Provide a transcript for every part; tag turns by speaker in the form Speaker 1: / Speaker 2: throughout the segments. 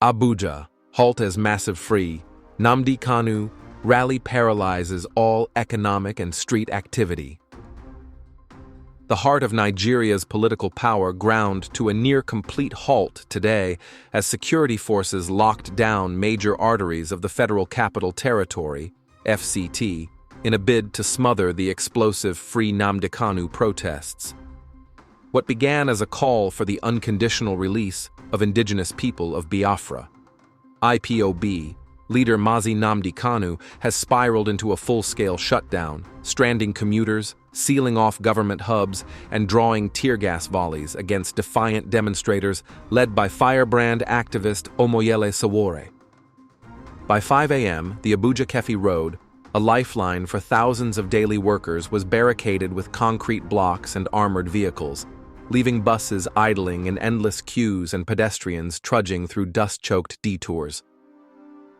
Speaker 1: Abuja, halt as massive free. Nnamdi Kanu, rally paralyzes all economic and street activity. The heart of Nigeria's political power ground to a near-complete halt today as security forces locked down major arteries of the Federal Capital Territory, FCT, in a bid to smother the explosive Free Nnamdi Kanu protests. What began as a call for the unconditional release of Indigenous People of Biafra, IPOB, leader Nnamdi Kanu has spiraled into a full-scale shutdown, stranding commuters, sealing off government hubs, and drawing tear gas volleys against defiant demonstrators led by firebrand activist Omoyele Sowore. By 5 a.m., the Abuja Kefi Road, a lifeline for thousands of daily workers, was barricaded with concrete blocks and armored vehicles, leaving buses idling in endless queues and pedestrians trudging through dust-choked detours.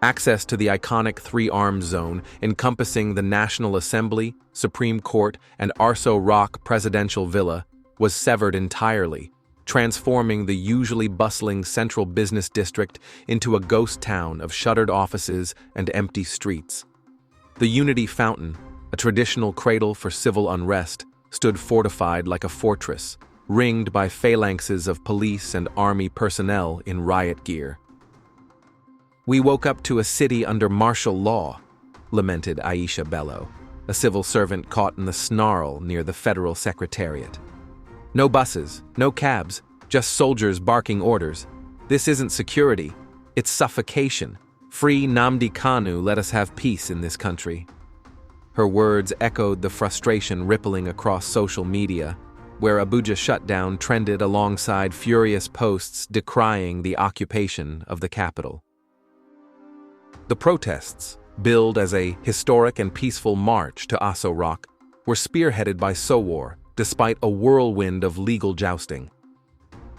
Speaker 1: Access to the iconic Three Arms Zone, encompassing the National Assembly, Supreme Court, and Arso Rock Presidential Villa, was severed entirely, transforming the usually bustling central business district into a ghost town of shuttered offices and empty streets. The Unity Fountain, a traditional cradle for civil unrest, stood fortified like a fortress, ringed by phalanxes of police and army personnel in riot gear. "We woke up to a city under martial law," lamented Aisha Bello, a civil servant caught in the snarl near the federal secretariat. "No buses, no cabs, just soldiers barking orders. This isn't security, it's suffocation. Free Nnamdi Kanu, let us have peace in this country." Her words echoed the frustration rippling across social media, where Abuja shutdown trended alongside furious posts decrying the occupation of the capital. The protests, billed as a historic and peaceful march to Aso Rock, were spearheaded by Sowore, despite a whirlwind of legal jousting.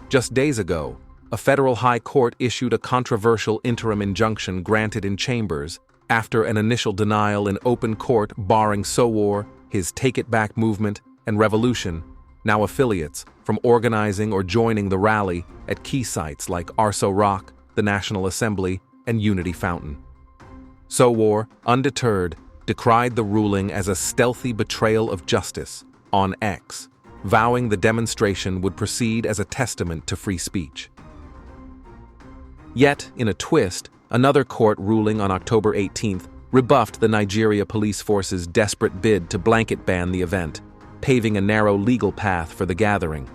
Speaker 1: Just days ago, a federal high court issued a controversial interim injunction granted in chambers after an initial denial in open court barring Sowore, his Take It Back movement, and Revolution, now affiliates, from organizing or joining the rally at key sites like Arso Rock, the National Assembly, and Unity Fountain. Sowore, undeterred, decried the ruling as a stealthy betrayal of justice on X, vowing the demonstration would proceed as a testament to free speech. Yet, in a twist, another court ruling on October 18th rebuffed the Nigeria police force's desperate bid to blanket ban the event, paving a narrow legal path for the gathering.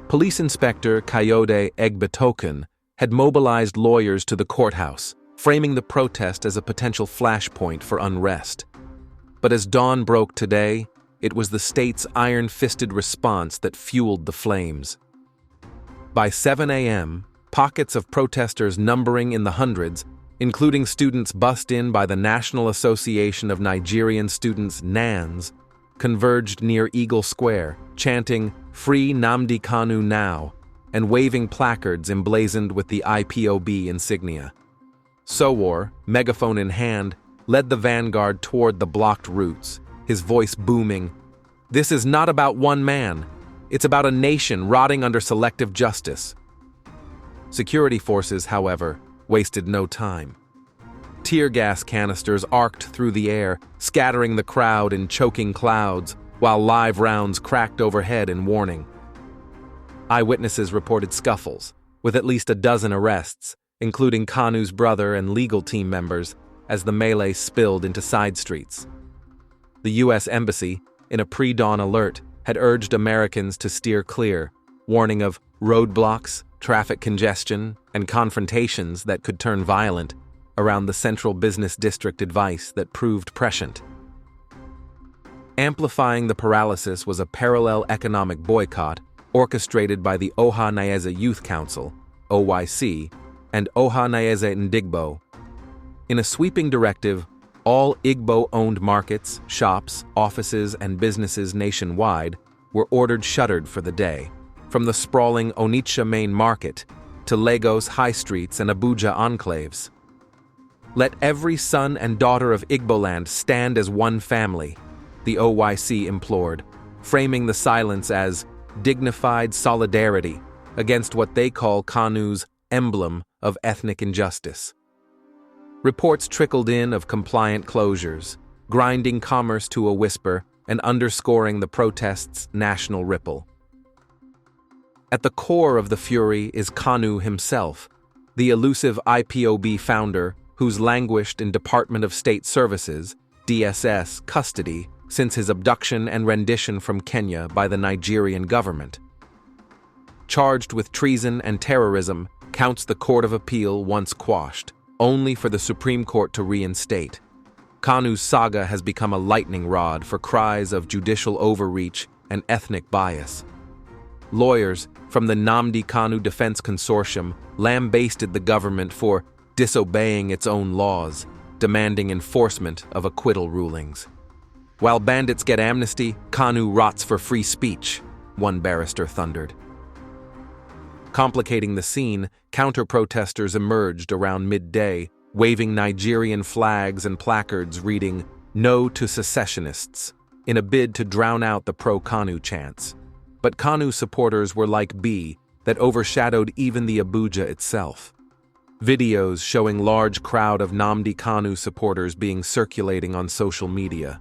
Speaker 1: Police Inspector Kayode Egbetoken had mobilized lawyers to the courthouse, framing the protest as a potential flashpoint for unrest. But as dawn broke today, it was the state's iron-fisted response that fueled the flames. By 7 a.m., pockets of protesters numbering in the hundreds, including students bussed in by the National Association of Nigerian Students (NANS), converged near Eagle Square, chanting "Free Nnamdi Kanu now," and waving placards emblazoned with the IPOB insignia. Sowore, megaphone in hand, led the vanguard toward the blocked routes, his voice booming, "This is not about one man. It's about a nation rotting under selective justice." Security forces, however, wasted no time. Tear gas canisters arced through the air, scattering the crowd in choking clouds, while live rounds cracked overhead in warning. Eyewitnesses reported scuffles, with at least a dozen arrests, including Kanu's brother and legal team members, as the melee spilled into side streets. The U.S. Embassy, in a pre-dawn alert, had urged Americans to steer clear, warning of roadblocks, traffic congestion, and confrontations that could turn violent around the central business district advice that proved prescient. Amplifying the paralysis was a parallel economic boycott orchestrated by the Ohanaeze Youth Council, OYC, and Ohanaeze Ndigbo. In a sweeping directive, all Igbo-owned markets, shops, offices, and businesses nationwide were ordered shuttered for the day, from the sprawling Onitsha main market to Lagos high streets and Abuja enclaves. "Let every son and daughter of Igboland stand as one family," the OYC implored, framing the silence as dignified solidarity against what they call Kanu's emblem of ethnic injustice. Reports trickled in of compliant closures, grinding commerce to a whisper and underscoring the protest's national ripple. At the core of the fury is Kanu himself, the elusive IPOB founder who's languished in Department of State Services (DSS) custody since his abduction and rendition from Kenya by the Nigerian government. Charged with treason and terrorism, counts the Court of Appeal once quashed, only for the Supreme Court to reinstate. Kanu's saga has become a lightning rod for cries of judicial overreach and ethnic bias. Lawyers from the Nnamdi Kanu Defense Consortium lambasted the government for disobeying its own laws, demanding enforcement of acquittal rulings. While bandits get amnesty, Kanu rots for free speech, one barrister thundered. Complicating the scene, counter-protesters emerged around midday, waving Nigerian flags and placards reading "No to Secessionists" in a bid to drown out the pro-Kanu chants. But Kanu supporters were like bees that overshadowed even the Abuja itself. Videos showing large crowd of Nnamdi Kanu supporters being circulating on social media.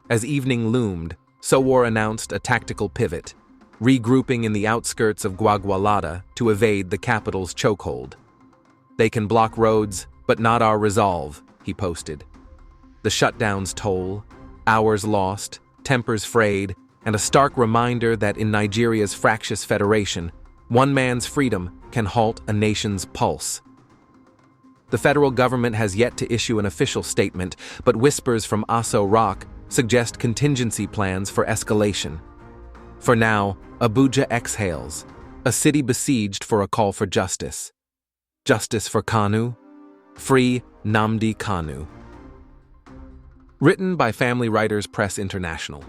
Speaker 1: As evening loomed, Sowore announced a tactical pivot, regrouping in the outskirts of Gwagwalada to evade the capital's chokehold. "They can block roads, but not our resolve," he posted. The shutdowns toll, hours lost, tempers frayed, and a stark reminder that in Nigeria's fractious federation, one man's freedom can halt a nation's pulse. The federal government has yet to issue an official statement, but whispers from Aso Rock suggest contingency plans for escalation. For now, Abuja exhales, a city besieged for a call for justice. Justice for Kanu? Free Nnamdi Kanu. Written by Family Writers Press International.